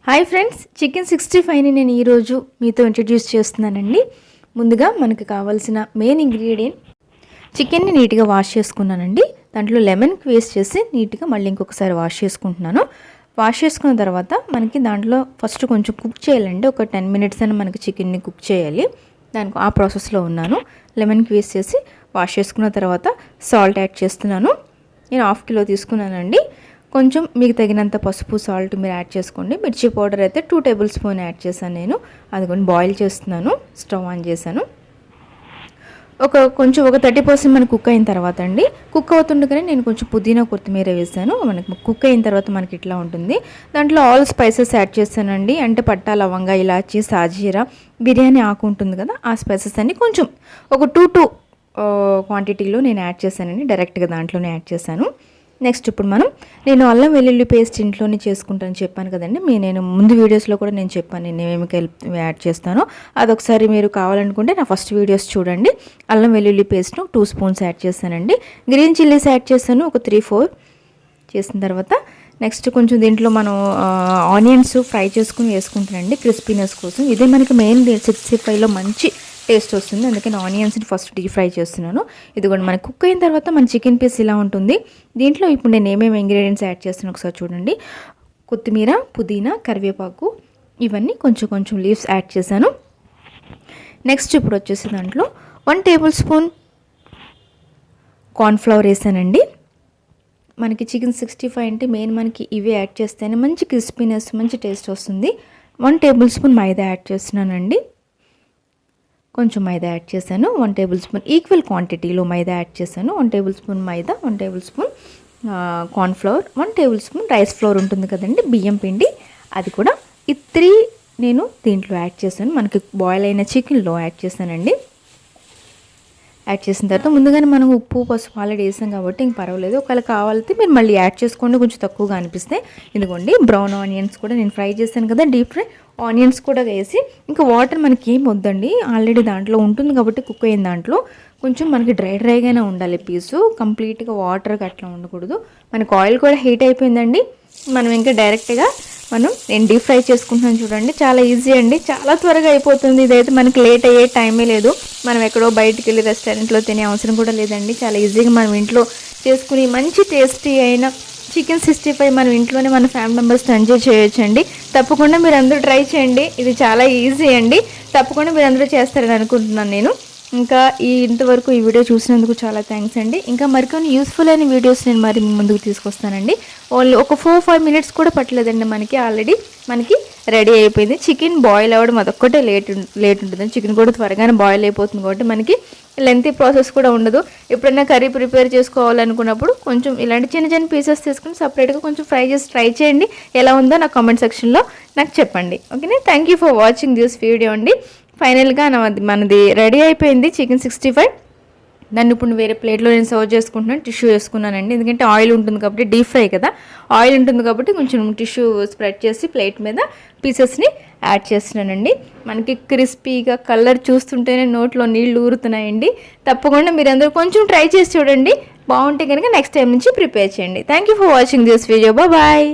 Hi friends, chicken 65ని నేను ఈరోజు మీతో ఇంట్రడ్యూస్ చేస్తున్నానండి. ముందుగా మనకు కావాల్సిన మెయిన్ ఇంగ్రీడియంట్ చికెన్ని నీట్గా వాష్ చేసుకున్నానండి. దాంట్లో లెమన్ వేస్ట్ చేసి నీట్గా మళ్ళీ ఇంకొకసారి వాష్ చేసుకుంటున్నాను. వాష్ చేసుకున్న తర్వాత మనకి దాంట్లో ఫస్ట్ కొంచెం కుక్ చేయాలండి. ఒక 10 మినిట్స్ అని మనకి చికెన్ని కుక్ చేయాలి. దానికి ఆ ప్రాసెస్లో ఉన్నాను. లెమన్కి వేస్ట్ చేసి వాష్ చేసుకున్న తర్వాత సాల్ట్ యాడ్ చేస్తున్నాను. నేను 1/2 కిలో తీసుకున్నానండి. కొంచెం మీకు తగినంత పసుపు సాల్ట్ మీరు యాడ్ చేసుకోండి. మిర్చి పౌడర్ అయితే 2 టేబుల్ స్పూన్ యాడ్ చేశాను నేను. అది కొన్ని బాయిల్ చేస్తున్నాను. స్టవ్ ఆన్ చేశాను. కొంచెం ఒక 30% మనకు కుక్ అయిన తర్వాత అండి, కుక్ అవుతుండగానే నేను కొంచెం పుదీనా కొత్తిమీర వేసాను. మనకి కుక్ అయిన తర్వాత మనకి ఇట్లా ఉంటుంది. దాంట్లో ఆల్ స్పైసెస్ యాడ్ చేశానండి. అంటే పట్టా, లవంగా, ఇలాచీ, సాజీరా, బిర్యానీ ఆకు ఉంటుంది కదా, ఆ స్పైసెస్ అన్ని కొంచెం ఒక 2 క్వాంటిటీలో నేను యాడ్ చేశానండి. డైరెక్ట్గా దాంట్లోనే యాడ్ చేశాను. నెక్స్ట్ ఇప్పుడు నేను అల్లం వెల్లుల్లి పేస్ట్ ఇంట్లోనే చేసుకుంటాను చెప్పాను కదండి. నేను ముందు వీడియోస్లో కూడా నేను చెప్పాను నేను ఏమేమి యాడ్ చేస్తానో. అదొకసారి మీరు కావాలనుకుంటే నా ఫస్ట్ వీడియోస్ చూడండి. అల్లం వెల్లుల్లి పేస్ట్ను 2 స్పూన్స్ యాడ్ చేశానండి. గ్రీన్ చిల్లీస్ యాడ్ చేశాను ఒక 3-4 చేసిన తర్వాత నెక్స్ట్ కొంచెం దీంట్లో మనం ఆనియన్స్ ఫ్రై చేసుకుని వేసుకుంటానండి క్రిస్పీనెస్ కోసం. ఇదే మనకి మెయిన్ 65లో మంచి టేస్ట్ వస్తుంది. అందుకని ఆనియన్స్ని ఫస్ట్ డీప్ ఫ్రై చేస్తున్నాను. ఇది కూడా మనకి కుక్ అయిన తర్వాత మన చికెన్ పీస్ ఇలా ఉంటుంది. దీంట్లో ఇప్పుడు నేను ఏమేమి ఇంగ్రీడియంట్స్ యాడ్ చేస్తున్నాను ఒకసారి చూడండి. కొత్తిమీర, పుదీనా, కరివేపాకు, ఇవన్నీ కొంచెం లీవ్స్ యాడ్ చేశాను. నెక్స్ట్ ఇప్పుడు వచ్చేసి దాంట్లో 1 టేబుల్ స్పూన్ కార్న్ఫ్లవర్ వేసానండి. మనకి చికెన్ 65 అంటే మెయిన్ మనకి ఇవి యాడ్ చేస్తేనే మంచి క్రిస్పీనెస్, మంచి టేస్ట్ వస్తుంది. 1 టేబుల్ స్పూన్ మైదా యాడ్ చేస్తున్నానండి. కొంచెం మైదా యాడ్ చేశాను. 1 టేబుల్ స్పూన్ ఈక్వల్ క్వాంటిటీలో మైదా యాడ్ చేశాను. 1 టేబుల్ స్పూన్ మైదా, 1 table spoon cornflour, 1 table spoon rice flour ఉంటుంది కదండి, బియ్యం పిండి, అది కూడా ఈ 3 నేను దీంట్లో యాడ్ చేశాను. మనకి బాయిల్ అయిన చికెన్లో యాడ్ చేశానండి. యాడ్ చేసిన తర్వాత ముందుగానే మనం ఉప్పు, పసుపు ఆల్రెడీ వేసాం కాబట్టి ఇంక పర్వాలేదు. ఒకవేళ కావాలంటే మీరు మళ్ళీ యాడ్ చేసుకోండి, కొంచెం తక్కువగా అనిపిస్తే. ఇదిగోండి బ్రౌన్ ఆనియన్స్ కూడా నేను ఫ్రై చేశాను కదా, డీప్ ఫ్రై ఆనియన్స్ కూడా వేసి, ఇంకా వాటర్ మనకి ఏం వద్దండి, ఆల్రెడీ దాంట్లో ఉంటుంది కాబట్టి కుక్ అయిన దాంట్లో కొంచెం మనకి డ్రైగానే ఉండాలి పీసు, కంప్లీట్గా వాటర్గా అట్లా ఉండకూడదు. మనకి ఆయిల్ కూడా హీట్ అయిపోయిందండి. మనం ఇంకా డైరెక్ట్గా నేను డీప్ ఫ్రై చేసుకుంటున్నాను చూడండి. చాలా ఈజీ అండి, చాలా త్వరగా అయిపోతుంది. ఇదైతే మనకి లేట్ అయ్యే టైమే లేదు. మనం ఎక్కడో బయటికి వెళ్ళి రెస్టారెంట్లో తినే అవసరం కూడా లేదండి. చాలా ఈజీగా మనం ఇంట్లో చేసుకుని మంచి టేస్టీ అయిన చికెన్ 65 మనం ఇంట్లోనే మన ఫ్యామిలీ మెంబర్స్తో ఎంజాయ్ చేయొచ్చండి. తప్పకుండా మీరు అందరూ ట్రై చేయండి. ఇది చాలా ఈజీ అండి. తప్పకుండా మీరు అందరూ చేస్తారని అనుకుంటున్నాను నేను. ఇంకా ఇంతవరకు ఈ వీడియో చూసినందుకు చాలా థ్యాంక్స్ అండి. ఇంకా మరికొన్ని యూస్ఫుల్ అయిన వీడియోస్ నేను మరి ముందుకు తీసుకొస్తానండి. ఓన్లీ ఒక 4-5 మినిట్స్ కూడా పట్టలేదండి, ఆల్రెడీ మనకి రెడీ అయిపోయింది. చికెన్ బాయిల్ అవ్వడం అదొక్కటే లేట్ ఉంటుంది. చికెన్ కూడా త్వరగానే బాయిల్ అయిపోతుంది కాబట్టి మనకి లెంతీ ప్రాసెస్ కూడా ఉండదు. ఎప్పుడైనా కర్రీ ప్రిపేర్ చేసుకోవాలనుకున్నప్పుడు కొంచెం ఇలాంటి చిన్న పీసెస్ తీసుకుని సపరేట్గా కొంచెం ఫ్రై చేసి ట్రై చేయండి. ఎలా ఉందో నా కామెంట్ సెక్షన్లో నాకు చెప్పండి. ఓకేనా? Thank you for watching this video అండి. ఫైనల్గా మనది రెడీ అయిపోయింది చికెన్ 65. దాన్ని ఇప్పుడు వేరే ప్లేట్లో నేను సర్వ్ చేసుకుంటున్నాను. టిష్యూ వేసుకున్నానండి, ఎందుకంటే ఆయిల్ ఉంటుంది కాబట్టి, డీప్ ఫ్రై కదా, ఆయిల్ ఉంటుంది కాబట్టి కొంచెం టిష్యూ స్ప్రెడ్ చేసి ప్లేట్ మీద పీసెస్ని యాడ్ చేస్తున్నానండి. మనకి క్రిస్పీగా కలర్ చూస్తుంటేనే నోట్లో నీళ్ళు ఊరుతున్నాయండి. తప్పకుండా మీరు అందరూ కొంచెం ట్రై చేసి చూడండి. బాగుంటే కనుక నెక్స్ట్ టైం నుంచి ప్రిపేర్ చేయండి. Thank you for watching this video. Bye.